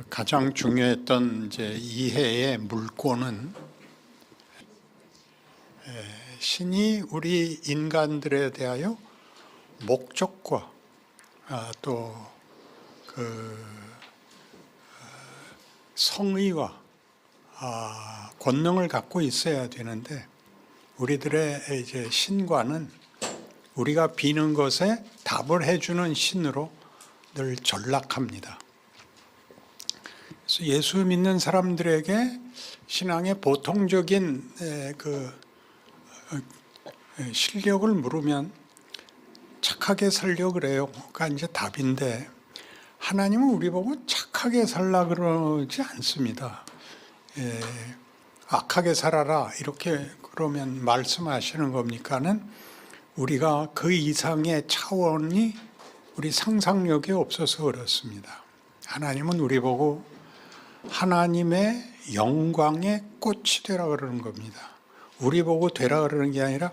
가장 중요했던 이제 이해의 물꼬는 신이 우리 인간들에 대하여 목적과 또 그 성의와 권능을 갖고 있어야 되는데, 우리들의 이제 신과는 우리가 비는 것에 답을 해주는 신으로 늘 전락합니다. 그래서 예수 믿는 사람들에게 신앙의 보통적인 실력을 물으면 착하게 살려 그래요가 이제 답인데, 하나님은 우리 보고 착하게 살라 그러지 않습니다. 악하게 살아라 이렇게 그러면 말씀하시는 겁니까는 우리가 그 이상의 차원이 우리 상상력에 없어서 그렇습니다. 하나님은 우리 보고 하나님의 영광의 꽃이 되라 그러는 겁니다. 우리 보고 되라 그러는 게 아니라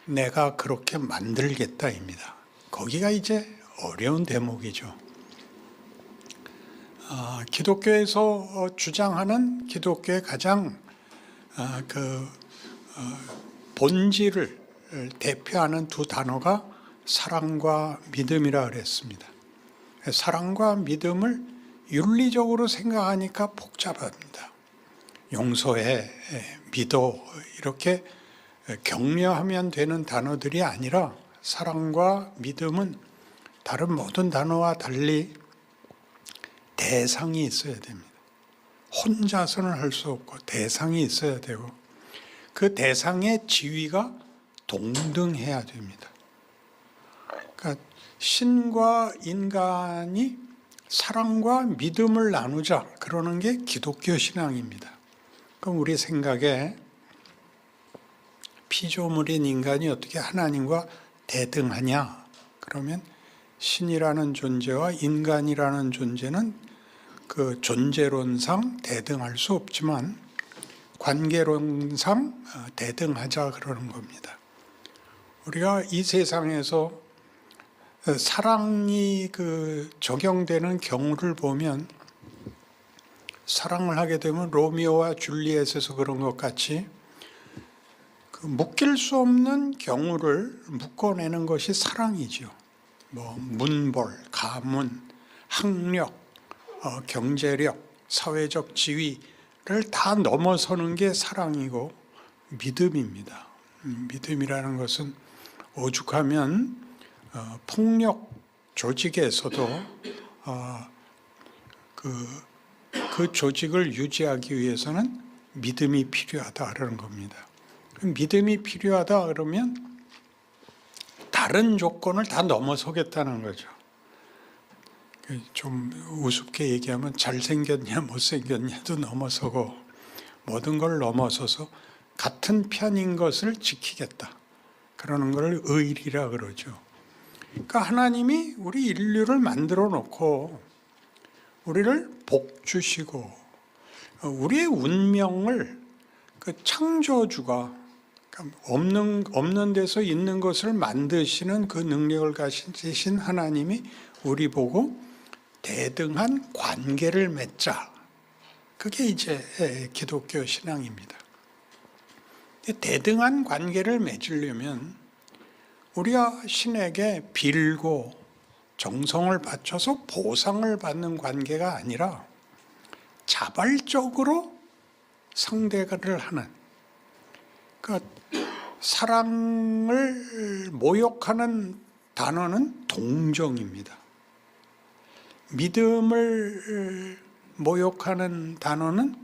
내가 그렇게 만들겠다입니다. 거기가 이제 어려운 대목이죠. 기독교에서 주장하는 기독교의 가장 본질을 대표하는 두 단어가 사랑과 믿음이라 그랬습니다. 사랑과 믿음을 윤리적으로 생각하니까 복잡합니다. 용서해, 믿어 이렇게 격려하면 되는 단어들이 아니라, 사랑과 믿음은 다른 모든 단어와 달리 대상이 있어야 됩니다. 혼자서는 할 수 없고 대상이 있어야 되고, 그 대상의 지위가 동등해야 됩니다. 그러니까 신과 인간이 사랑과 믿음을 나누자 그러는 게 기독교 신앙입니다. 그럼 우리 생각에 피조물인 인간이 어떻게 하나님과 대등하냐? 그러면 신이라는 존재와 인간이라는 존재는 그 존재론상 대등할 수 없지만 관계론상 대등하자 그러는 겁니다. 우리가 이 세상에서 사랑이 적용되는 경우를 보면, 사랑을 하게 되면 로미오와 줄리엣에서 그런 것 같이 묶일 수 없는 경우를 묶어내는 것이 사랑이죠. 문벌, 가문, 학력, 경제력, 사회적 지위를 다 넘어서는 게 사랑이고 믿음입니다. 믿음이라는 것은 오죽하면 폭력 조직에서도 그 조직을 유지하기 위해서는 믿음이 필요하다 그러는 겁니다. 믿음이 필요하다 그러면 다른 조건을 다 넘어서겠다는 거죠. 좀 우습게 얘기하면 잘생겼냐 못생겼냐도 넘어서고 모든 걸 넘어서서 같은 편인 것을 지키겠다 그러는 걸 의리라 그러죠. 그러니까 하나님이 우리 인류를 만들어 놓고 우리를 복 주시고 우리의 운명을 창조주가, 없는 데서 있는 것을 만드시는 그 능력을 가지신 하나님이 우리 보고 대등한 관계를 맺자. 그게 이제 기독교 신앙입니다. 대등한 관계를 맺으려면 우리가 신에게 빌고 정성을 바쳐서 보상을 받는 관계가 아니라 자발적으로 상대를 하는, 그러니까 사랑을 모욕하는 단어는 동정입니다. 믿음을 모욕하는 단어는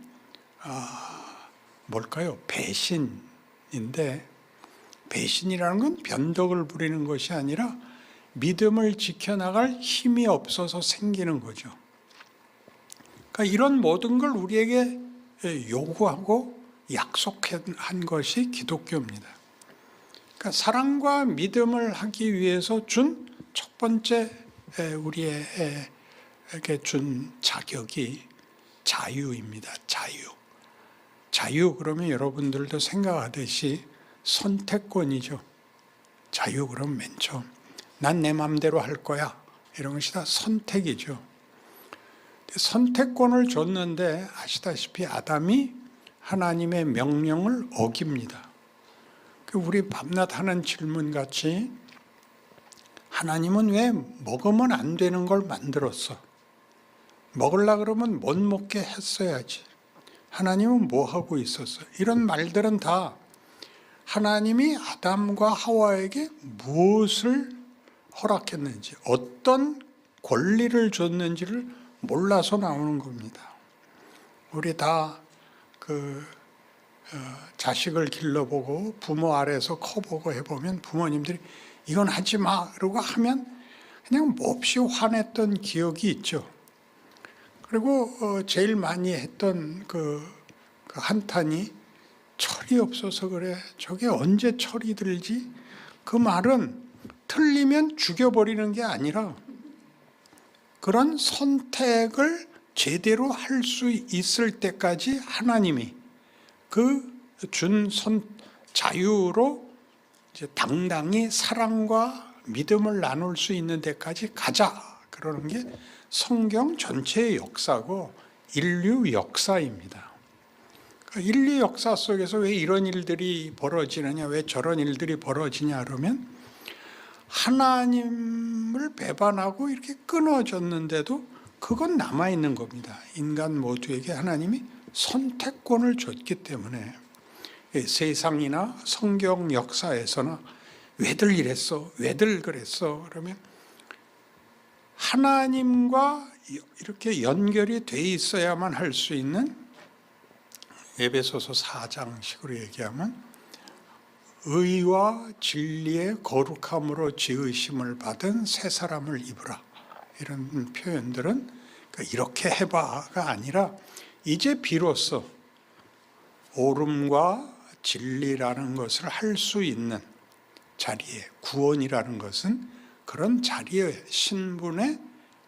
뭘까요? 배신인데, 배신이라는 건 변덕을 부리는 것이 아니라 믿음을 지켜나갈 힘이 없어서 생기는 거죠. 그러니까 이런 모든 걸 우리에게 요구하고 약속한 것이 기독교입니다. 그러니까 사랑과 믿음을 하기 위해서 준 첫 번째 우리에게 준 자격이 자유입니다. 자유 그러면 여러분들도 생각하듯이 선택권이죠. 자유 그러면 맨 처음 난 내 마음대로 할 거야 이런 것이 다 선택이죠. 선택권을 줬는데 아시다시피 아담이 하나님의 명령을 어깁니다. 우리 밤낮 하는 질문같이 하나님은 왜 먹으면 안 되는 걸 만들었어? 먹으려고 그러면 못 먹게 했어야지. 하나님은 뭐 하고 있었어? 이런 말들은 다 하나님이 아담과 하와에게 무엇을 허락했는지, 어떤 권리를 줬는지를 몰라서 나오는 겁니다. 우리 다 자식을 길러보고 부모 아래서 커보고 해보면 부모님들이 이건 하지 마 그러고 하면 그냥 몹시 화냈던 기억이 있죠. 그리고 제일 많이 했던 그 한탄이 철이 없어서 그래. 저게 언제 철이 들지? 그 말은 틀리면 죽여버리는 게 아니라 그런 선택을 제대로 할 수 있을 때까지 하나님이 그 준 자유로 이제 당당히 사랑과 믿음을 나눌 수 있는 데까지 가자. 그러는 게 성경 전체의 역사고 인류 역사입니다. 인류 역사 속에서 왜 이런 일들이 벌어지느냐, 왜 저런 일들이 벌어지냐 그러면 하나님을 배반하고 이렇게 끊어졌는데도 그건 남아있는 겁니다. 인간 모두에게 하나님이 선택권을 줬기 때문에 세상이나 성경 역사에서나 왜들 이랬어? 왜들 그랬어? 그러면 하나님과 이렇게 연결이 돼 있어야만 할 수 있는 에베소서 4장식으로 얘기하면 의와 진리의 거룩함으로 지으심을 받은 새 사람을 입으라. 이런 표현들은 이렇게 해봐가 아니라 이제 비로소 옳음과 진리라는 것을 할 수 있는 자리에, 구원이라는 것은 그런 자리에, 신분의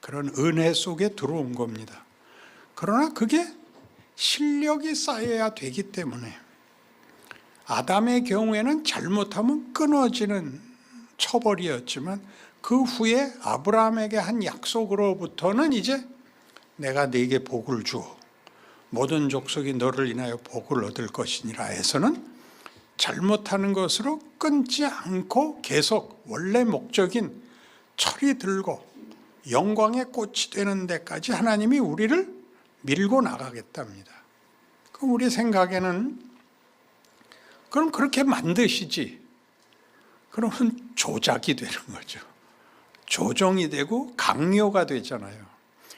그런 은혜 속에 들어온 겁니다. 그러나 그게 실력이 쌓여야 되기 때문에 아담의 경우에는 잘못하면 끊어지는 처벌이었지만 그 후에 아브라함에게 한 약속으로부터는 이제 내가 네게 복을 주어 모든 족속이 너를 인하여 복을 얻을 것이니라 해서는 잘못하는 것으로 끊지 않고 계속 원래 목적인 철이 들고 영광의 꽃이 되는 데까지 하나님이 우리를 밀고 나가겠답니다. 그럼 우리 생각에는 그럼 그렇게 만드시지. 그러면 조작이 되는 거죠. 조정이 되고 강요가 되잖아요.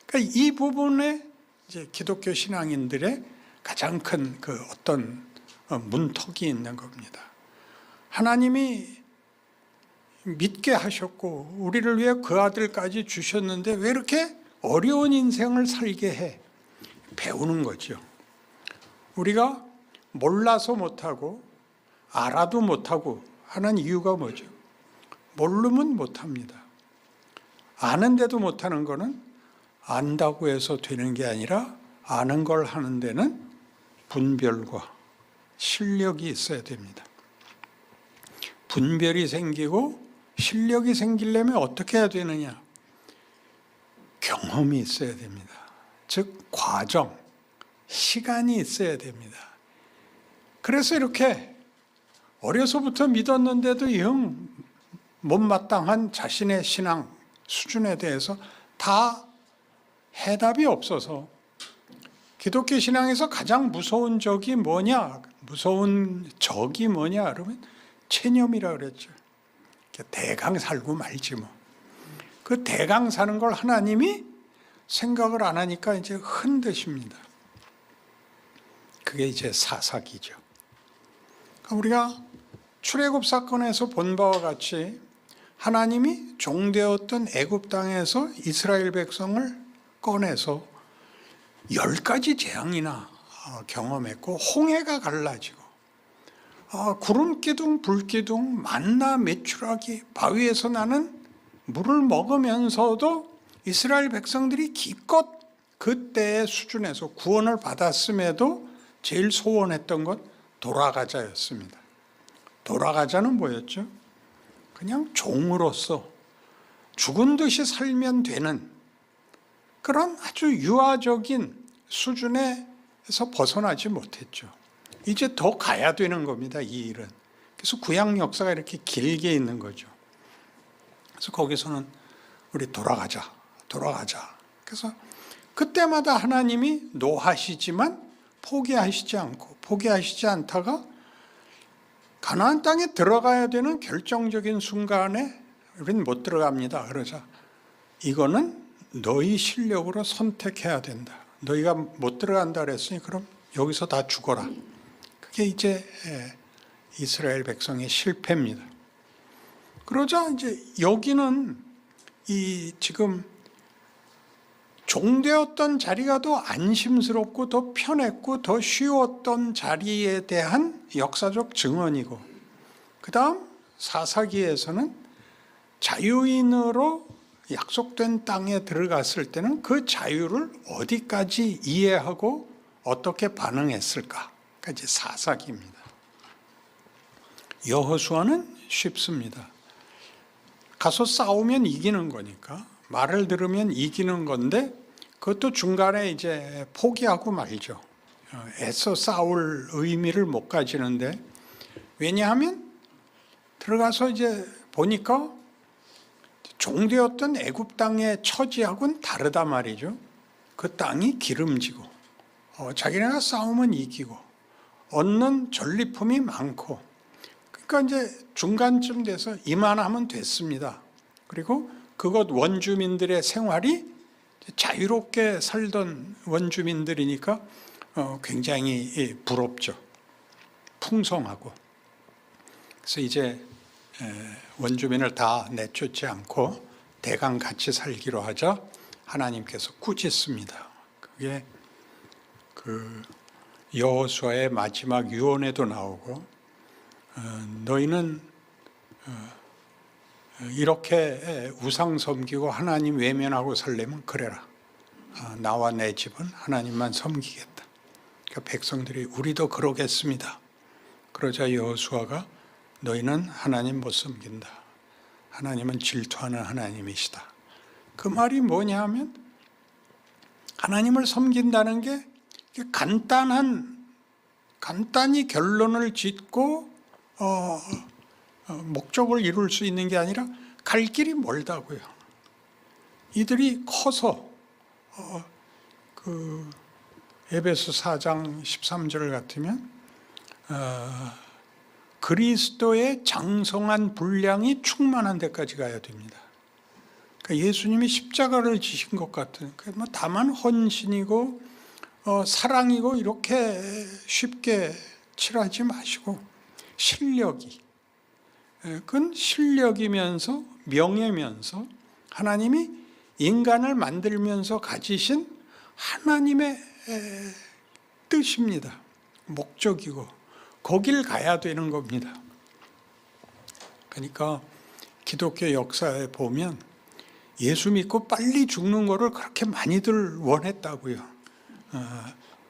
그러니까 이 부분에 이제 기독교 신앙인들의 가장 큰 그 어떤 문턱이 있는 겁니다. 하나님이 믿게 하셨고 우리를 위해 그 아들까지 주셨는데 왜 이렇게 어려운 인생을 살게 해? 배우는 거죠. 우리가 몰라서 못하고 알아도 못하고 하는 이유가 뭐죠? 모르면 못합니다. 아는데도 못하는 거는 안다고 해서 되는 게 아니라 아는 걸 하는 데는 분별과 실력이 있어야 됩니다. 분별이 생기고 실력이 생기려면 어떻게 해야 되느냐? 경험이 있어야 됩니다. 즉 과정, 시간이 있어야 됩니다. 그래서 이렇게 어려서부터 믿었는데도 영 못마땅한 자신의 신앙 수준에 대해서 다 해답이 없어서 기독교 신앙에서 가장 무서운 적이 뭐냐? 무서운 적이 뭐냐? 그러면 체념이라 그랬죠. 대강 살고 말지 뭐. 그 대강 사는 걸 하나님이 생각을 안 하니까 이제 흔드십니다. 그게 이제 사사기죠. 우리가 출애굽 사건에서 본 바와 같이 하나님이 종되었던 애굽 땅에서 이스라엘 백성을 꺼내서 10가지 재앙이나 경험했고 홍해가 갈라지고 구름 기둥, 불 기둥, 만나 메추라기, 바위에서 나는 물을 먹으면서도 이스라엘 백성들이 기껏 그때의 수준에서 구원을 받았음에도 제일 소원했던 것 돌아가자였습니다. 돌아가자는 뭐였죠? 그냥 종으로서 죽은 듯이 살면 되는 그런 아주 유아적인 수준에서 벗어나지 못했죠. 이제 더 가야 되는 겁니다, 이 일은. 그래서 구약 역사가 이렇게 길게 있는 거죠. 그래서 거기서는 우리 돌아가자. 그래서 그때마다 하나님이 노하시지만 포기하시지 않다가 가나안 땅에 들어가야 되는 결정적인 순간에 우리는 못 들어갑니다. 그러자 이거는 너희 실력으로 선택해야 된다. 너희가 못 들어간다 그랬으니 그럼 여기서 다 죽어라. 그게 이제 이스라엘 백성의 실패입니다. 그러자 이제 여기는 이 지금 종되었던 자리가 더 안심스럽고 더 편했고 더 쉬웠던 자리에 대한 역사적 증언이고, 그 다음 사사기에서는 자유인으로 약속된 땅에 들어갔을 때는 그 자유를 어디까지 이해하고 어떻게 반응했을까까지 사사기입니다. 여호수아는 쉽습니다. 가서 싸우면 이기는 거니까, 말을 들으면 이기는 건데 그것도 중간에 이제 포기하고 말죠. 애써 싸울 의미를 못 가지는데, 왜냐하면 들어가서 이제 보니까 종되었던 애굽 땅의 처지하고는 다르단 말이죠. 그 땅이 기름지고 자기네가 싸우면 이기고 얻는 전리품이 많고, 그러니까 이제 중간쯤 돼서 이만하면 됐습니다. 그리고 그곳 원주민들의 생활이 자유롭게 살던 원주민들이니까 굉장히 부럽죠. 풍성하고. 그래서 이제 원주민을 다 내쫓지 않고 대강 같이 살기로 하자 하나님께서 꾸짖습니다. 그게 그 여호수아의 마지막 유언에도 나오고, 너희는 이렇게 우상 섬기고 하나님 외면하고 살려면 그래라. 나와 내 집은 하나님만 섬기겠다. 그러니까 백성들이 우리도 그러겠습니다. 그러자 여호수아가 너희는 하나님 못 섬긴다. 하나님은 질투하는 하나님이시다. 그 말이 뭐냐 하면, 하나님을 섬긴다는 게 간단히 결론을 짓고 목적을 이룰 수 있는 게 아니라 갈 길이 멀다고요. 이들이 커서 그 에베소 4장 13절 같으면 그리스도의 장성한 분량이 충만한 데까지 가야 됩니다. 그러니까 예수님이 십자가를 지신 것 같은, 뭐 다만 헌신이고 사랑이고 이렇게 쉽게 칠하지 마시고, 실력이, 그건 실력이면서 명예면서 하나님이 인간을 만들면서 가지신 하나님의 뜻입니다. 목적이고 거길 가야 되는 겁니다. 그러니까 기독교 역사에 보면 예수 믿고 빨리 죽는 거를 그렇게 많이들 원했다고요.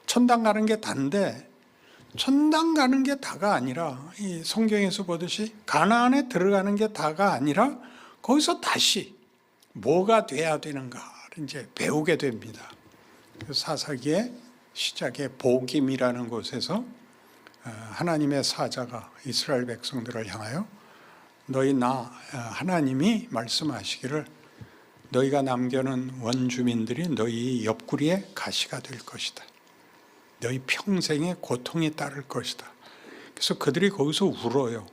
천당 가는 게 단데, 천당 가는 게 다가 아니라, 이 성경에서 보듯이 가나안에 들어가는 게 다가 아니라 거기서 다시 뭐가 돼야 되는가를 이제 배우게 됩니다. 사사기의 시작의 보김이라는 곳에서 하나님의 사자가 이스라엘 백성들을 향하여 하나님이 말씀하시기를 너희가 남겨놓은 원주민들이 너희 옆구리에 가시가 될 것이다. 너희 평생의 고통이 따를 것이다. 그래서 그들이 거기서 울어요.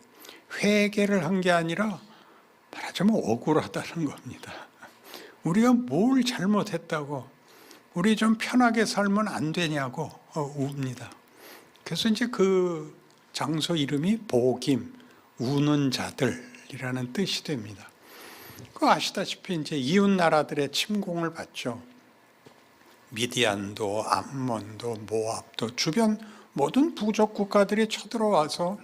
회개를 한 게 아니라 말하자면 억울하다는 겁니다. 우리가 뭘 잘못했다고, 우리 좀 편하게 살면 안 되냐고 웁니다. 그래서 이제 그 장소 이름이 보김, 우는 자들이라는 뜻이 됩니다. 그 아시다시피 이제 이웃 나라들의 침공을 받죠. 미디안도, 암몬도, 모압도, 주변 모든 부족 국가들이 쳐들어와서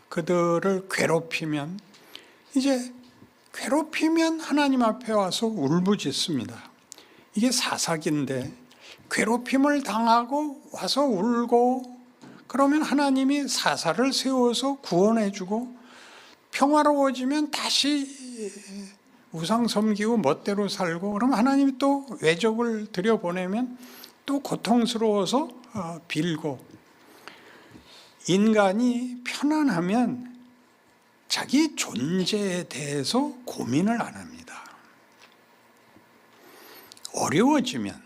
그들을 괴롭히면 하나님 앞에 와서 울부짖습니다. 이게 사사기인데 괴롭힘을 당하고 와서 울고, 그러면 하나님이 사사를 세워서 구원해주고 평화로워지면 다시 우상 섬기고 멋대로 살고, 그럼 하나님이 또 외적을 들여보내면 또 고통스러워서 빌고, 인간이 편안하면 자기 존재에 대해서 고민을 안 합니다. 어려워지면,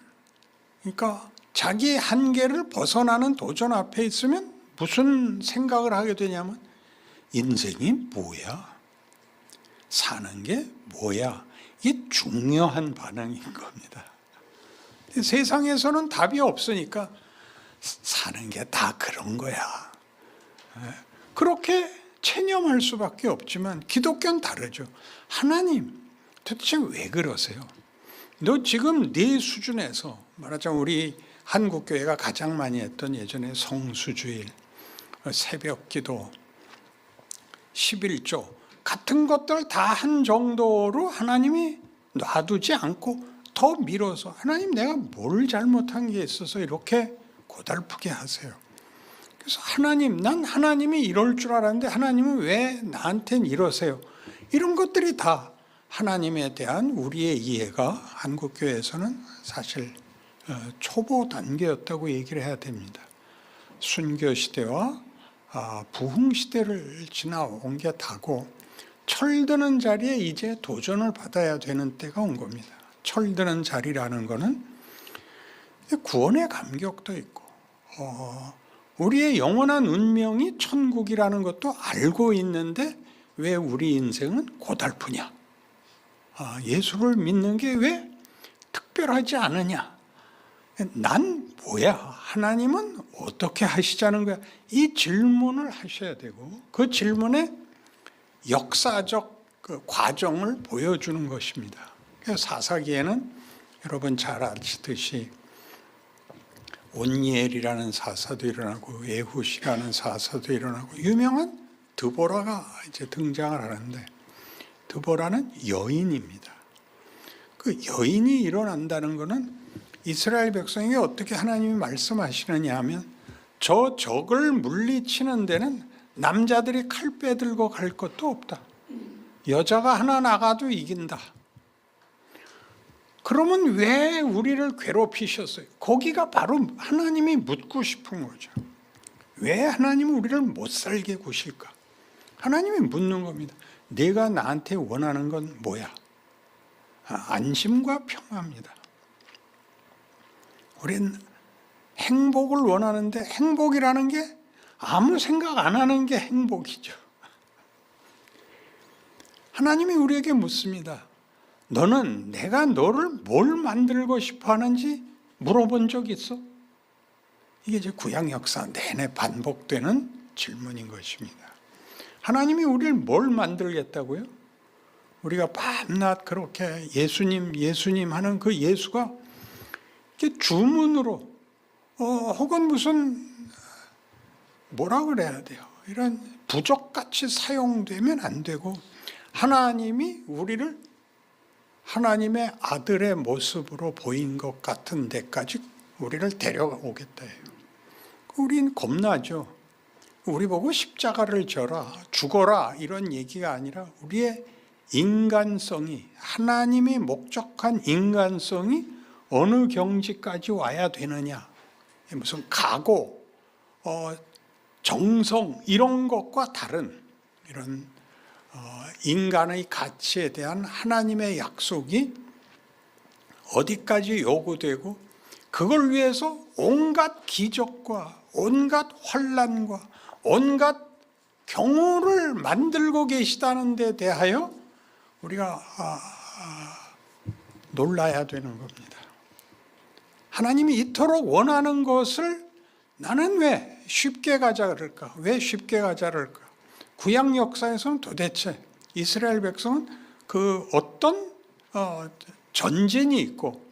그러니까 자기 한계를 벗어나는 도전 앞에 있으면 무슨 생각을 하게 되냐면, 인생이 뭐야? 사는 게 뭐야? 이게 중요한 반응인 겁니다. 세상에서는 답이 없으니까 사는 게 다 그런 거야. 그렇게 체념할 수밖에 없지만 기독교는 다르죠. 하나님, 도대체 왜 그러세요? 너 지금 네 수준에서, 말하자면 우리 한국교회가 가장 많이 했던 예전에 성수주일, 새벽기도, 11조 같은 것들 다 한 정도로 하나님이 놔두지 않고 더 밀어서, 하나님 내가 뭘 잘못한 게 있어서 이렇게 고달프게 하세요. 그래서 하나님, 난 하나님이 이럴 줄 알았는데 하나님은 왜 나한텐 이러세요? 이런 것들이 다 하나님에 대한 우리의 이해가 한국교회에서는 사실 초보 단계였다고 얘기를 해야 됩니다. 순교 시대와 부흥 시대를 지나온 게 다고, 철드는 자리에 이제 도전을 받아야 되는 때가 온 겁니다. 철드는 자리라는 거는 구원의 감격도 있고, 우리의 영원한 운명이 천국이라는 것도 알고 있는데 왜 우리 인생은 고달프냐? 예수를 믿는 게 왜 특별하지 않으냐? 난 뭐야? 하나님은 어떻게 하시자는 거야? 이 질문을 하셔야 되고, 그 질문에 역사적 그 과정을 보여주는 것입니다. 그래서 사사기에는 여러분 잘 아시듯이 온니엘이라는 사사도 일어나고 에훗이라는 사사도 일어나고, 유명한 드보라가 이제 등장을 하는데, 드보라는 여인입니다. 그 여인이 일어난다는 것은 이스라엘 백성에게 어떻게 하나님이 말씀하시느냐 하면, 저 적을 물리치는 데는 남자들이 칼 빼들고 갈 것도 없다. 여자가 하나 나가도 이긴다. 그러면 왜 우리를 괴롭히셨어요? 거기가 바로 하나님이 묻고 싶은 거죠. 왜 하나님은 우리를 못 살게 구실까? 하나님이 묻는 겁니다. 내가 나한테 원하는 건 뭐야? 안심과 평화입니다. 우리는 행복을 원하는데, 행복이라는 게 아무 생각 안 하는 게 행복이죠. 하나님이 우리에게 묻습니다. 너는 내가 너를 뭘 만들고 싶어 하는지 물어본 적 있어? 이게 이제 구약 역사 내내 반복되는 질문인 것입니다. 하나님이 우리를 뭘 만들겠다고요? 우리가 밤낮 그렇게 예수님, 예수님 하는 그 예수가 이렇게 주문으로, 혹은 무슨 뭐라 그래야 돼요? 이런 부적같이 사용되면 안 되고, 하나님이 우리를 하나님의 아들의 모습으로 보인 것 같은 데까지 우리를 데려오겠다 해요. 우린 겁나죠. 우리 보고 십자가를 져라, 죽어라 이런 얘기가 아니라, 우리의 인간성이, 하나님이 목적한 인간성이 어느 경지까지 와야 되느냐, 무슨 각오, 정성 이런 것과 다른 이런 인간의 가치에 대한 하나님의 약속이 어디까지 요구되고, 그걸 위해서 온갖 기적과 온갖 환난과 온갖 경우를 만들고 계시다는 데 대하여 우리가 놀라야 되는 겁니다. 하나님이 이토록 원하는 것을 나는 왜 쉽게 가자 그럴까? 왜 쉽게 가자 그럴까? 구약 역사에서는 도대체 이스라엘 백성은 그 어떤 전쟁이 있고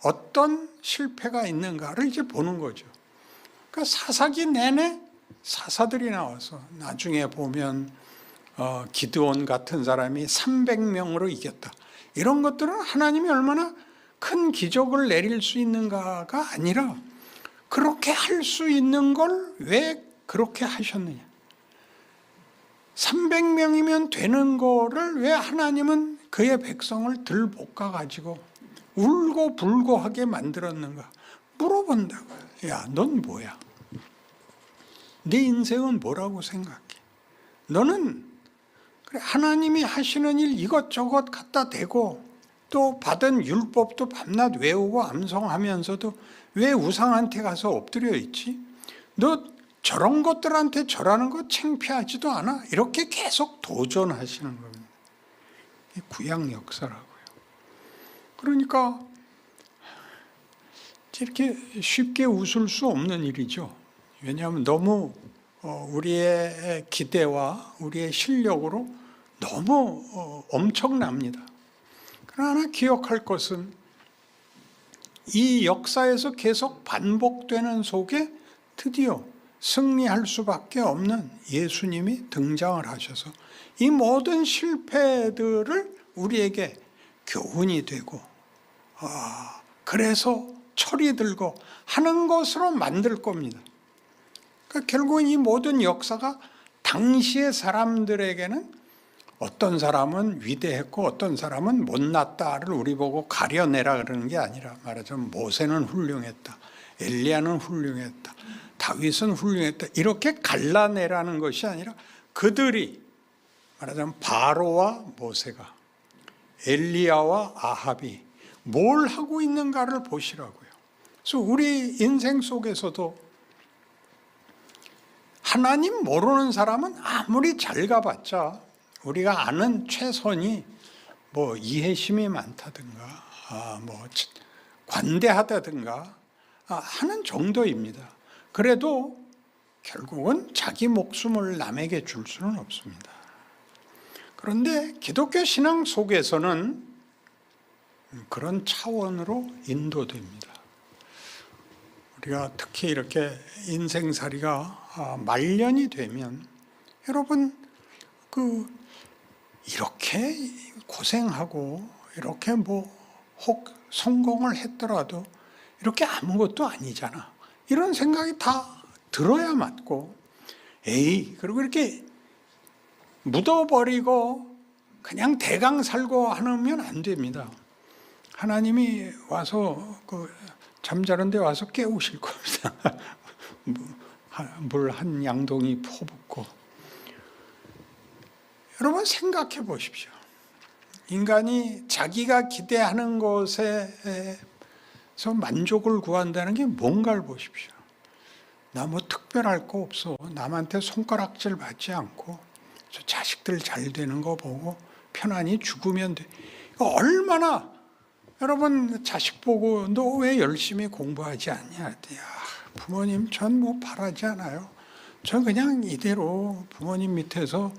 어떤 실패가 있는가를 이제 보는 거죠. 그러니까 사사기 내내 사사들이 나와서, 나중에 보면 기드온 같은 사람이 300명으로 이겼다. 이런 것들은 하나님이 얼마나 큰 기적을 내릴 수 있는가가 아니라, 그렇게 할 수 있는 걸 왜 그렇게 하셨느냐. 300명이면 되는 거를 왜 하나님은 그의 백성을 들볶아 가지고 울고 불고하게 만들었는가 물어본다고요. 야, 넌 뭐야? 네 인생은 뭐라고 생각해? 너는 하나님이 하시는 일 이것저것 갖다 대고 또 받은 율법도 밤낮 외우고 암송하면서도 왜 우상한테 가서 엎드려 있지? 너 저런 것들한테 절하는 거 창피하지도 않아? 이렇게 계속 도전하시는 겁니다. 구약 역사라고요. 그러니까 이렇게 쉽게 웃을 수 없는 일이죠. 왜냐하면 너무 우리의 기대와 우리의 실력으로 너무 엄청납니다. 그러나 기억할 것은 이 역사에서 계속 반복되는 속에 드디어 승리할 수밖에 없는 예수님이 등장을 하셔서 이 모든 실패들을 우리에게 교훈이 되고 그래서 철이 들고 하는 것으로 만들 겁니다. 그러니까 결국은 이 모든 역사가 당시의 사람들에게는 어떤 사람은 위대했고 어떤 사람은 못났다를 우리 보고 가려내라 그러는 게 아니라 말하자면 모세는 훌륭했다, 엘리야는 훌륭했다, 다윗은 훌륭했다 이렇게 갈라내라는 것이 아니라 그들이 말하자면 바로와 모세가 엘리야와 아합이 뭘 하고 있는가를 보시라고요. 그래서 우리 인생 속에서도 하나님 모르는 사람은 아무리 잘 가봤자 우리가 아는 최선이 뭐 이해심이 많다든가 뭐 관대하다든가 하는 정도입니다. 그래도 결국은 자기 목숨을 남에게 줄 수는 없습니다. 그런데 기독교 신앙 속에서는 그런 차원으로 인도됩니다. 우리가 특히 이렇게 인생살이가 말년이 되면 여러분 이렇게 고생하고 이렇게 혹 성공을 했더라도 이렇게 아무것도 아니잖아. 이런 생각이 다 들어야 맞고 그리고 이렇게 묻어버리고 그냥 대강 살고 하면 안 됩니다. 하나님이 와서 잠자는 데 와서 깨우실 겁니다. 물 한 양동이 퍼붓고. 여러분 생각해 보십시오. 인간이 자기가 기대하는 것에서 만족을 구한다는 게 뭔가를 보십시오. 나 뭐 특별할 거 없어. 남한테 손가락질 받지 않고 저 자식들 잘 되는 거 보고 편안히 죽으면 돼. 얼마나 여러분 자식 보고 너 왜 열심히 공부하지 않냐? 야, 부모님 전 뭐 바라지 않아요. 전 그냥 이대로 부모님 밑에서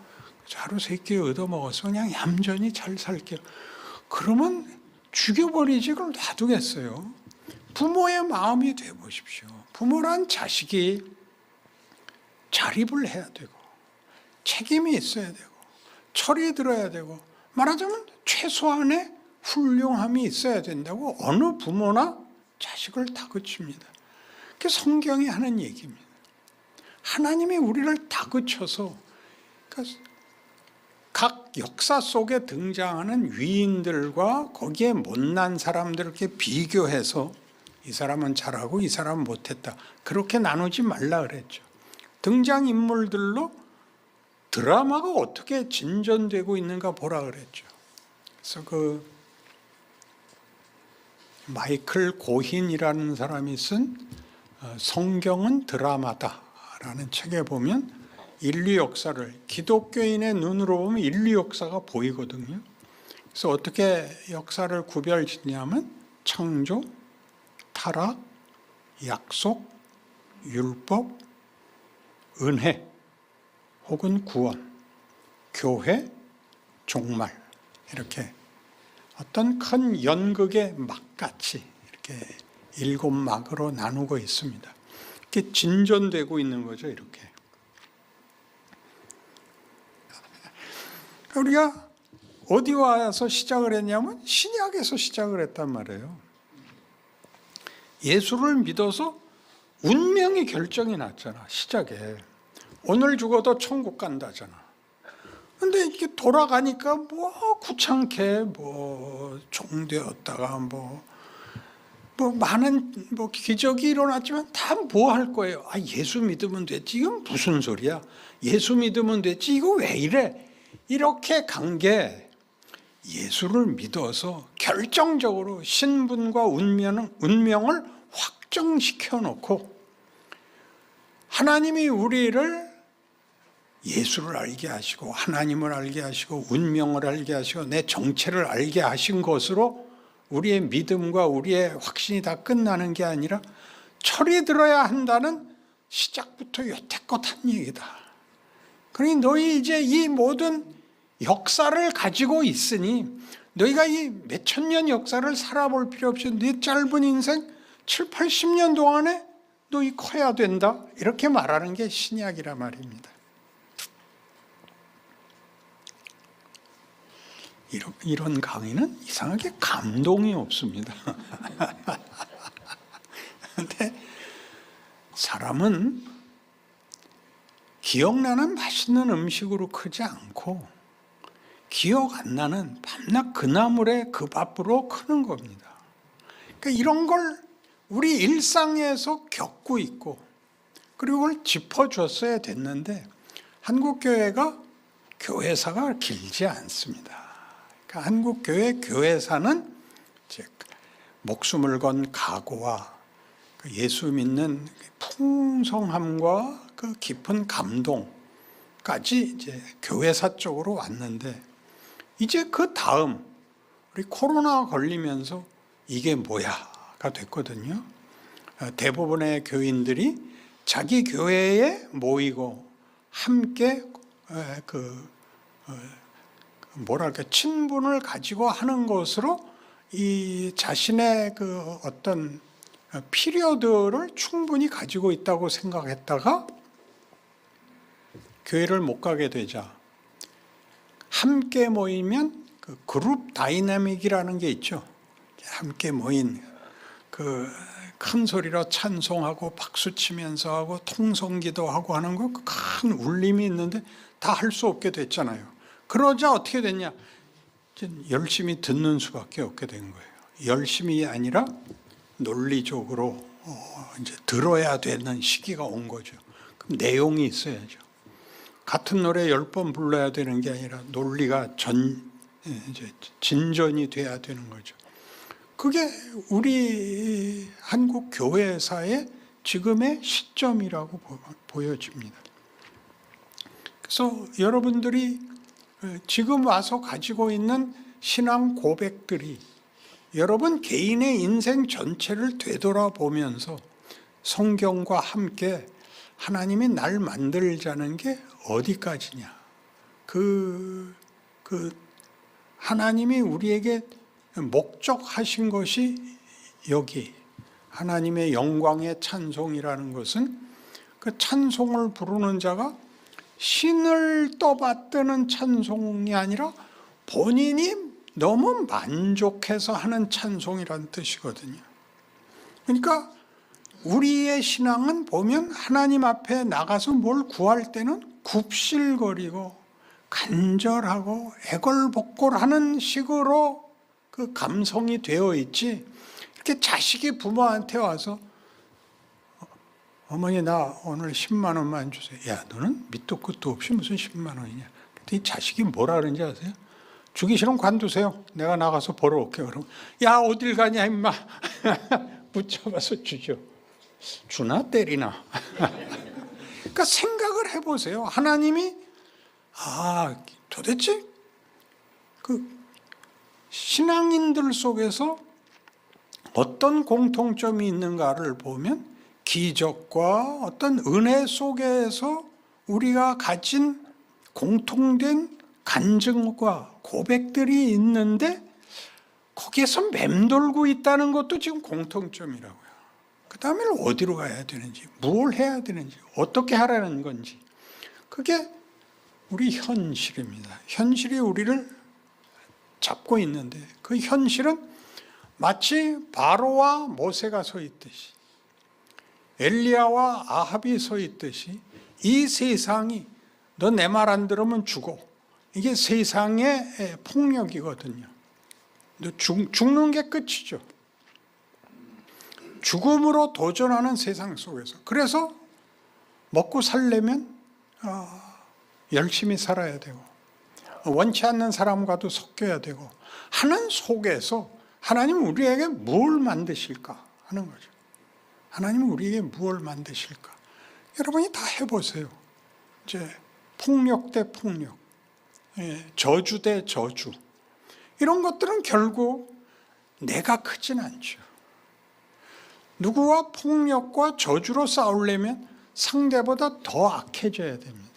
하루 세 끼 얻어먹어서 그냥 얌전히 잘 살게요. 그러면 죽여버리지 그걸 놔두겠어요. 부모의 마음이 되어보십시오. 부모란 자식이 자립을 해야 되고 책임이 있어야 되고 철이 들어야 되고 말하자면 최소한의 훌륭함이 있어야 된다고 어느 부모나 자식을 다그칩니다. 그게 성경이 하는 얘기입니다. 하나님이 우리를 다그쳐서 각 역사 속에 등장하는 위인들과 거기에 못난 사람들을 이렇게 비교해서 이 사람은 잘하고 이 사람은 못했다. 그렇게 나누지 말라 그랬죠. 등장인물들로 드라마가 어떻게 진전되고 있는가 보라 그랬죠. 그래서 마이클 고힌이라는 사람이 쓴 성경은 드라마다라는 책에 보면 인류 역사를 기독교인의 눈으로 보면 인류 역사가 보이거든요. 그래서 어떻게 역사를 구별짓냐면 창조, 타락, 약속, 율법, 은혜 혹은 구원, 교회, 종말 이렇게 어떤 큰 연극의 막같이 이렇게 7막으로 나누고 있습니다. 이렇게 진전되고 있는 거죠. 이렇게 우리가 어디 와서 시작을 했냐면 신약에서 시작을 했단 말이에요. 예수를 믿어서 운명이 결정이 났잖아. 시작에 오늘 죽어도 천국 간다잖아. 근데 이렇게 돌아가니까 뭐 구창케 뭐 종되었다가 뭐 많은 뭐 기적이 일어났지만 다 뭐 할 거예요? 아, 예수 믿으면 됐지. 이건 무슨 소리야? 예수 믿으면 됐지. 이거 왜 이래? 이렇게 간 게 예수를 믿어서 결정적으로 신분과 운명을 확정시켜 놓고 하나님이 우리를 예수를 알게 하시고 하나님을 알게 하시고 운명을 알게 하시고 내 정체를 알게 하신 것으로 우리의 믿음과 우리의 확신이 다 끝나는 게 아니라 철이 들어야 한다는 시작부터 여태껏 한 얘기다. 그러니 너희 이제 이 모든 역사를 가지고 있으니 너희가 이 몇천 년 역사를 살아볼 필요 없이 네 짧은 인생 7, 80년 동안에 너희 커야 된다. 이렇게 말하는 게 신약이라 말입니다. 이런 강의는 이상하게 감동이 없습니다. 근데 사람은 기억나는 맛있는 음식으로 크지 않고 기억 안 나는 밤낮 그 나물에 그 밥으로 크는 겁니다. 그러니까 이런 걸 우리 일상에서 겪고 있고 그리고 그걸 짚어줬어야 됐는데 한국교회가 교회사가 길지 않습니다. 그러니까 한국교회 교회사는 목숨을 건 각오와 예수 믿는 풍성함과 그 깊은 감동까지 이제 교회사 쪽으로 왔는데 이제 그 다음 우리 코로나 걸리면서 이게 뭐야가 됐거든요. 대부분의 교인들이 자기 교회에 모이고 함께 친분을 가지고 하는 것으로 이 자신의 그 어떤 필요들을 충분히 가지고 있다고 생각했다가 교회를 못 가게 되자 함께 모이면 그 그룹 다이나믹이라는 게 있죠. 함께 모인 그 큰 소리로 찬송하고 박수 치면서 하고 통성기도 하고 하는 거 큰 울림이 있는데 다 할 수 없게 됐잖아요. 그러자 어떻게 됐냐? 열심히 듣는 수밖에 없게 된 거예요. 열심이 아니라 논리적으로 이제 들어야 되는 시기가 온 거죠. 그럼 내용이 있어야죠. 같은 노래 10번 불러야 되는 게 아니라 논리가 이제 진전이 돼야 되는 거죠. 그게 우리 한국 교회사의 지금의 시점이라고 보여집니다. 그래서 여러분들이 지금 와서 가지고 있는 신앙 고백들이 여러분 개인의 인생 전체를 되돌아보면서 성경과 함께 하나님이 날 만들자는 게 어디까지냐. 하나님이 우리에게 목적하신 것이 여기 하나님의 영광의 찬송이라는 것은 그 찬송을 부르는 자가 신을 떠받드는 찬송이 아니라 본인이 너무 만족해서 하는 찬송이라는 뜻이거든요. 그러니까 우리의 신앙은 보면 하나님 앞에 나가서 뭘 구할 때는 굽실거리고 간절하고 애걸복걸하는 식으로 그 감성이 되어 있지. 이렇게 자식이 부모한테 와서 어머니 나 오늘 10만 원만 주세요. 야 너는 밑도 끝도 없이 무슨 10만 원이냐. 근데 이 자식이 뭐라 그러는지 아세요? 주기 싫으면 관두세요. 내가 나가서 벌어올게. 그러면 야 어딜 가냐 임마. 붙잡아서 주죠. 주나 때리나. 그러니까 생각을 해보세요. 하나님이 도대체 그 신앙인들 속에서 어떤 공통점이 있는가를 보면 기적과 어떤 은혜 속에서 우리가 가진 공통된 간증과 고백들이 있는데 거기에서 맴돌고 있다는 것도 지금 공통점이라고요. 그 다음에 어디로 가야 되는지, 뭘 해야 되는지, 어떻게 하라는 건지. 그게 우리 현실입니다. 현실이 우리를 잡고 있는데 그 현실은 마치 바로와 모세가 서 있듯이 엘리야와 아합이 서 있듯이 이 세상이 너 내 말 안 들으면 죽어. 이게 세상의 폭력이거든요. 죽는 게 끝이죠. 죽음으로 도전하는 세상 속에서. 그래서 먹고 살려면 열심히 살아야 되고 원치 않는 사람과도 섞여야 되고 하는 속에서 하나님은 우리에게 뭘 만드실까 하는 거죠. 하나님은 우리에게 뭘 만드실까? 여러분이 다 해보세요. 이제 폭력 대 폭력, 저주 대 저주, 이런 것들은 결국 내가 크진 않죠. 누구와 폭력과 저주로 싸우려면 상대보다 더 악해져야 됩니다.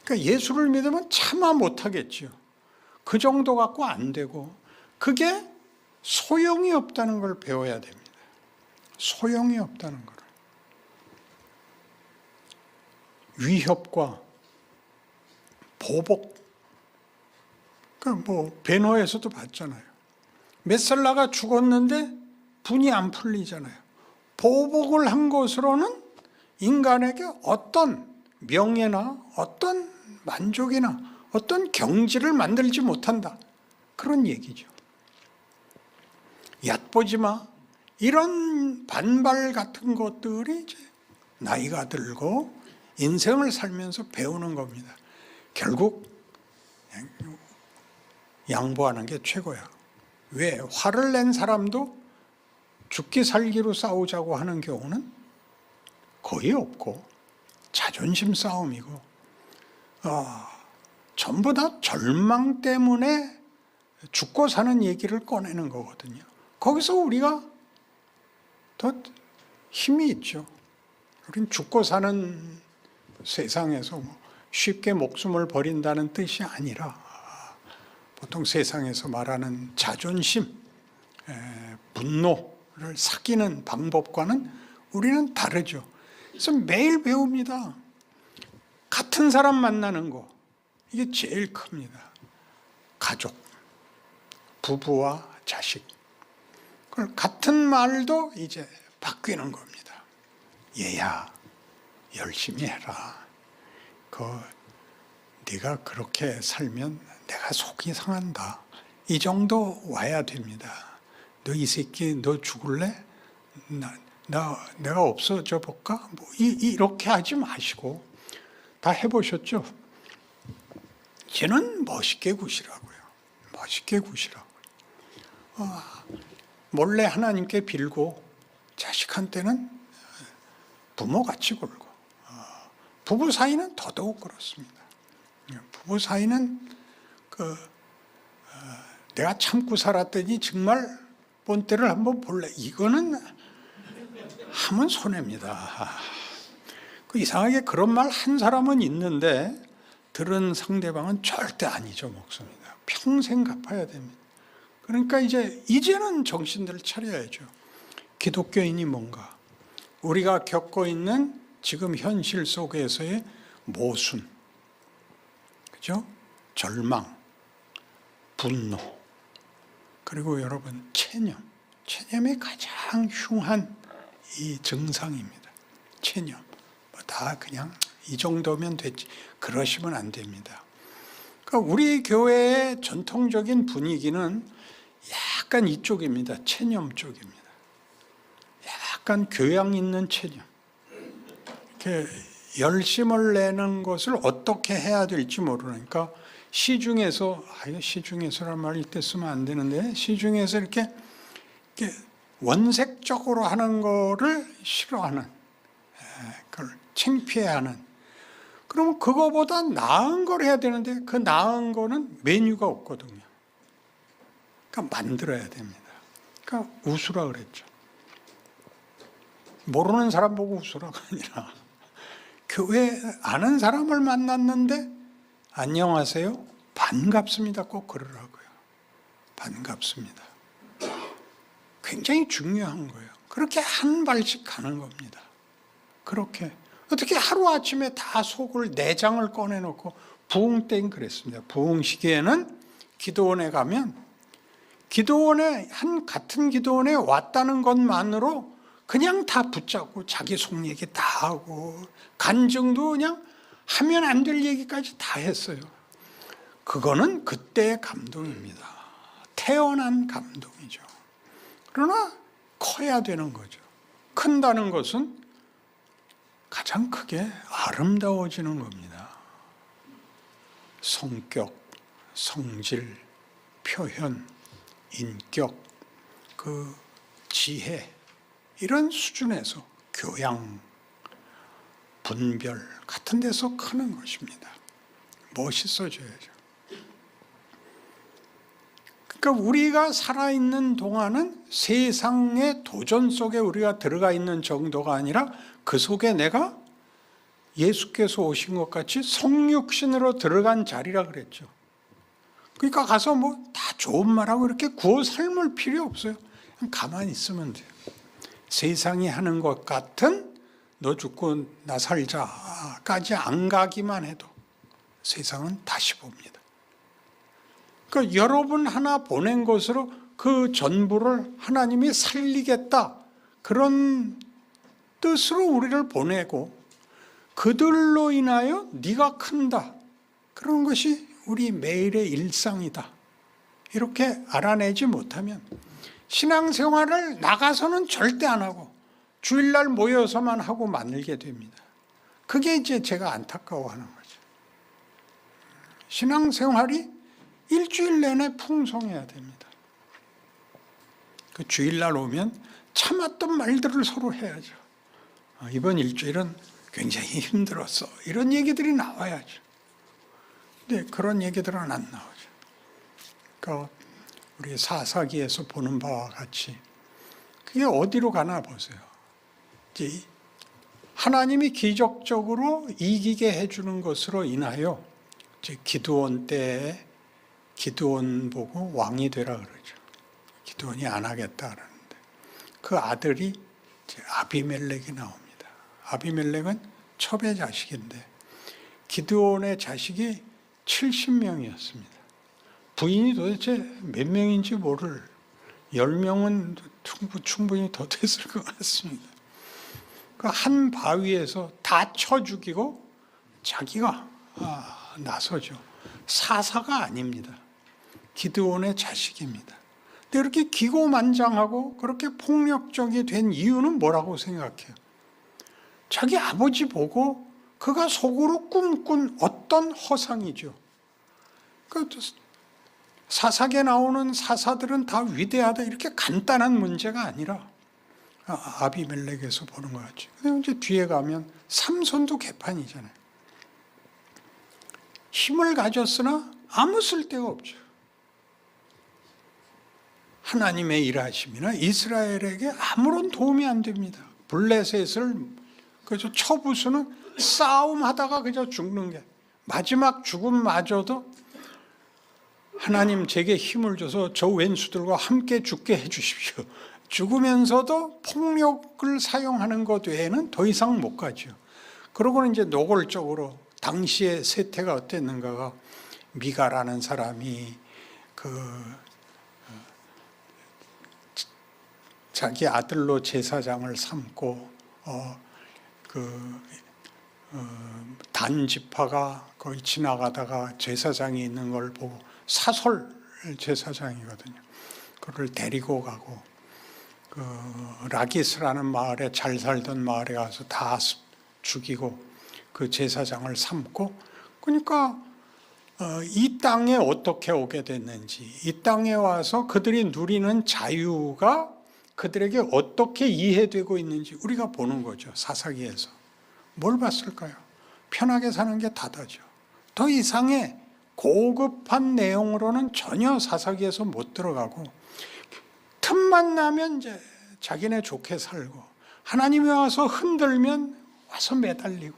그러니까 예수를 믿으면 차마 못하겠죠. 그 정도 갖고 안 되고 그게 소용이 없다는 걸 배워야 됩니다. 소용이 없다는 걸. 위협과 보복. 그러니까 배너에서도 봤잖아요. 메살라가 죽었는데 분이 안 풀리잖아요. 보복을 한 것으로는 인간에게 어떤 명예나 어떤 만족이나 어떤 경지를 만들지 못한다. 그런 얘기죠. 얕보지 마. 이런 반발 같은 것들이 이제 나이가 들고 인생을 살면서 배우는 겁니다. 결국 양보하는 게 최고야. 왜? 화를 낸 사람도 죽기 살기로 싸우자고 하는 경우는 거의 없고 자존심 싸움이고 전부 다 절망 때문에 죽고 사는 얘기를 꺼내는 거거든요. 거기서 우리가 더 힘이 있죠. 우린 죽고 사는 세상에서 쉽게 목숨을 버린다는 뜻이 아니라 보통 세상에서 말하는 자존심, 분노를 삭이는 방법과는 우리는 다르죠. 그래서 매일 배웁니다. 같은 사람 만나는 거, 이게 제일 큽니다. 가족, 부부와 자식. 그걸 같은 말도 이제 바뀌는 겁니다. 얘야, 열심히 해라. 네가 그렇게 살면 내가 속이 상한다. 이 정도 와야 됩니다. 너 이 새끼 너 죽을래? 내가 없어져 볼까? 이렇게 하지 마시고 다 해보셨죠? 쟤는 멋있게 구시라고요. 멋있게 구시라고요. 몰래 하나님께 빌고 자식한테는 부모같이 굴고 부부 사이는 더더욱 그렇습니다. 부부 사이는 내가 참고 살았더니 정말 본때를 한번 볼래. 이거는 하면 손해입니다. 이상하게 그런 말 한 사람은 있는데 들은 상대방은 절대 안 잊어먹습니다. 평생 갚아야 됩니다. 그러니까 이제는 정신들을 차려야죠. 기독교인이 뭔가 우리가 겪고 있는 지금 현실 속에서의 모순, 그죠? 절망, 분노, 그리고 여러분 체념이 가장 흉한 이 증상입니다. 체념, 다 그냥 이 정도면 됐지. 그러시면 안 됩니다. 그러니까 우리 교회의 전통적인 분위기는 약간 이쪽입니다. 체념 쪽입니다. 약간 교양 있는 체념. 이렇게 열심을 내는 것을 어떻게 해야 될지 모르니까 시중에서 시중에서란 말 이때 쓰면 안 되는데 시중에서 이렇게 원색적으로 하는 거를 싫어하는, 그걸 창피해하는. 그러면 그거보다 나은 걸 해야 되는데 그 나은 거는 메뉴가 없거든요. 그러니까 만들어야 됩니다. 그러니까 웃으라 그랬죠. 모르는 사람 보고 웃으라가 아니라 교회 아는 사람을 만났는데 안녕하세요, 반갑습니다 꼭 그러라고요. 반갑습니다. 굉장히 중요한 거예요. 그렇게 한 발씩 가는 겁니다. 그렇게 어떻게 하루아침에 다 속을 내장을 꺼내놓고 부흥 때는 그랬습니다. 부흥 시기에는 기도원에 가면 같은 기도원에 왔다는 것만으로 그냥 다 붙잡고 자기 속 얘기 다 하고 간증도 그냥 하면 안 될 얘기까지 다 했어요. 그거는 그때의 감동입니다. 태어난 감동이죠. 그러나 커야 되는 거죠. 큰다는 것은 가장 크게 아름다워지는 겁니다. 성격, 성질, 표현, 인격, 그 지혜, 이런 수준에서 교양, 분별 같은 데서 크는 것입니다. 멋있어져야죠. 그러니까 우리가 살아있는 동안은 세상의 도전 속에 우리가 들어가 있는 정도가 아니라 그 속에 내가 예수께서 오신 것 같이 성육신으로 들어간 자리라 그랬죠. 그러니까 가서 뭐 다 좋은 말하고 이렇게 구워 삶을 필요 없어요. 그냥 가만히 있으면 돼요. 세상이 하는 것 같은 너 죽고 나 살자까지 안 가기만 해도 세상은 다시 봅니다. 그러니까 여러분 하나 보낸 것으로 그 전부를 하나님이 살리겠다, 그런 뜻으로 우리를 보내고 그들로 인하여 네가 큰다, 그런 것이 우리 매일의 일상이다, 이렇게 알아내지 못하면 신앙생활을 나가서는 절대 안 하고 주일날 모여서만 하고 말게 됩니다. 그게 이제 제가 안타까워하는 거죠. 신앙생활이 일주일 내내 풍성해야 됩니다. 그 주일날 오면 참았던 말들을 서로 해야죠. 이번 일주일은 굉장히 힘들었어, 이런 얘기들이 나와야죠. 근데 그런 얘기들은 안 나오죠. 그러니까 우리 사사기에서 보는 바와 같이 그게 어디로 가나 보세요. 이제 하나님이 기적적으로 이기게 해주는 것으로 인하여 이제 기드온 때에 기드온 보고 왕이 되라 그러죠. 기드온이 안 하겠다 그러는데 그 아들이 이제 아비멜렉이 나옵니다. 아비멜렉은 첩의 자식인데 기드온의 자식이 70명이었습니다. 부인이 도대체 몇 명인지 모를, 10명은 충분히 더 됐을 것 같습니다. 그 한 바위에서 다 쳐 죽이고 자기가 나서죠. 사사가 아닙니다. 기드온의 자식입니다. 근데 이렇게 기고만장하고 그렇게 폭력적이 된 이유는 뭐라고 생각해요? 자기 아버지 보고 그가 속으로 꿈꾼 어떤 허상이죠. 그 사사기에 나오는 사사들은 다 위대하다, 이렇게 간단한 문제가 아니라 아비멜렉에서 보는 것 같죠. 근데 이제 뒤에 가면 삼손도 개판이잖아요. 힘을 가졌으나 아무 쓸데가 없죠. 하나님의 일하심이나 이스라엘에게 아무런 도움이 안 됩니다. 블레셋을 그저 쳐부수는 싸움하다가 그저 죽는 게, 마지막 죽음마저도 하나님 제게 힘을 줘서 저 왼수들과 함께 죽게 해주십시오. 죽으면서도 폭력을 사용하는 것 외에는 더 이상 못 가죠. 그러고는 이제 노골적으로 당시의 세태가 어땠는가가, 미가라는 사람이 자기 아들로 제사장을 삼고 단 지파가 거기 지나가다가 제사장이 있는 걸 보고, 사솔 제사장이거든요. 그를 데리고 가고 라기스라는 마을에, 잘 살던 마을에 가서 다 죽이고 그 제사장을 삼고, 그러니까 이 땅에 어떻게 오게 됐는지, 이 땅에 와서 그들이 누리는 자유가 그들에게 어떻게 이해되고 있는지 우리가 보는 거죠. 사사기에서 뭘 봤을까요? 편하게 사는 게 다다죠. 더 이상의 고급한 내용으로는 전혀 사사기에서 못 들어가고, 틈만 나면 이제 자기네 좋게 살고, 하나님이 와서 흔들면 와서 매달리고,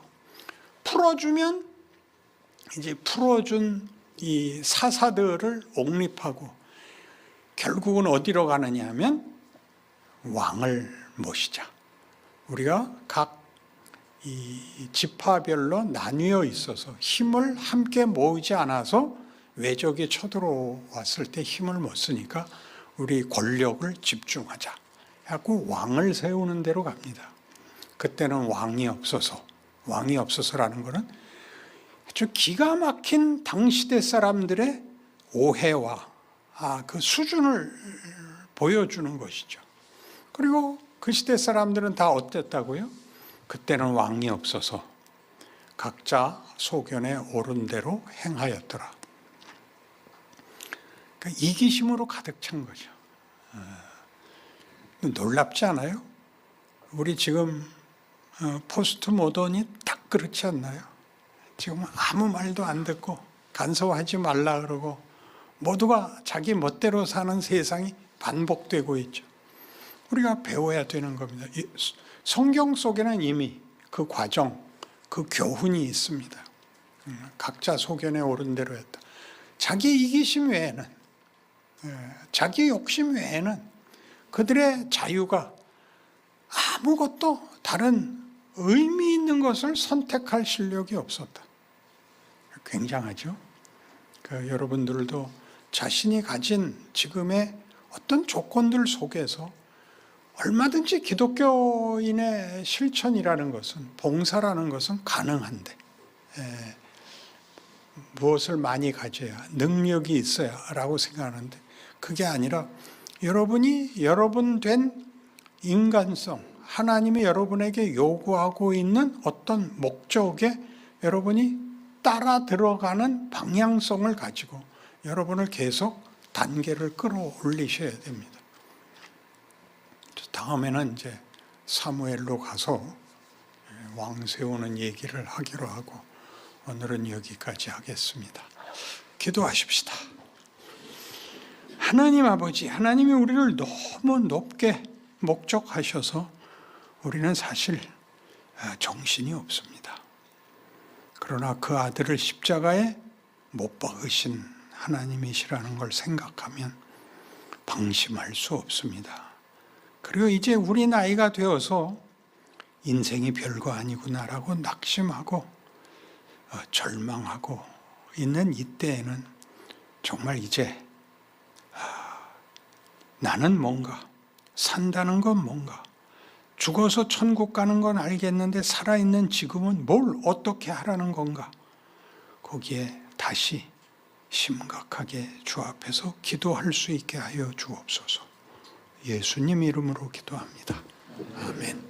풀어주면 이제 풀어준 이 사사들을 옹립하고, 결국은 어디로 가느냐 하면 왕을 모시자. 우리가 각 이 지파별로 나뉘어 있어서 힘을 함께 모으지 않아서 외적이 쳐들어왔을 때 힘을 못 쓰니까 우리 권력을 집중하자 하고 왕을 세우는 대로 갑니다. 그때는 왕이 없어서라는 것은 아주 기가 막힌 당시대 사람들의 오해와 그 수준을 보여주는 것이죠. 그리고 그 시대 사람들은 다 어땠다고요? 그때는 왕이 없어서 각자 소견에 옳은 대로 행하였더라. 그러니까 이기심으로 가득 찬 거죠. 놀랍지 않아요? 우리 지금 포스트 모던이 딱 그렇지 않나요? 지금 아무 말도 안 듣고 간섭하지 말라 그러고 모두가 자기 멋대로 사는 세상이 반복되고 있죠. 우리가 배워야 되는 겁니다. 성경 속에는 이미 그 과정, 그 교훈이 있습니다. 각자 소견에 옳은 대로 했다. 자기 이기심 외에는, 자기 욕심 외에는 그들의 자유가 아무것도 다른 의미 있는 것을 선택할 실력이 없었다. 굉장하죠? 여러분들도 자신이 가진 지금의 어떤 조건들 속에서 얼마든지 기독교인의 실천이라는 것은, 봉사라는 것은 가능한데, 무엇을 많이 가져야, 능력이 있어야 라고 생각하는데, 그게 아니라 여러분이 여러분 된 인간성, 하나님이 여러분에게 요구하고 있는 어떤 목적에 여러분이 따라 들어가는 방향성을 가지고 여러분을 계속 단계를 끌어올리셔야 됩니다. 다음에는 이제 사무엘로 가서 왕 세우는 얘기를 하기로 하고 오늘은 여기까지 하겠습니다. 기도하십시다. 하나님 아버지, 하나님이 우리를 너무 높게 목적하셔서 우리는 사실 정신이 없습니다. 그러나 그 아들을 십자가에 못 박으신 하나님이시라는 걸 생각하면 방심할 수 없습니다. 그리고 이제 우리 나이가 되어서 인생이 별거 아니구나라고 낙심하고 절망하고 있는 이때에는 정말 이제 나는 뭔가, 산다는 건 뭔가, 죽어서 천국 가는 건 알겠는데 살아있는 지금은 뭘 어떻게 하라는 건가, 거기에 다시 심각하게 주 앞에서 기도할 수 있게 하여 주옵소서. 예수님 이름으로 기도합니다. 아멘.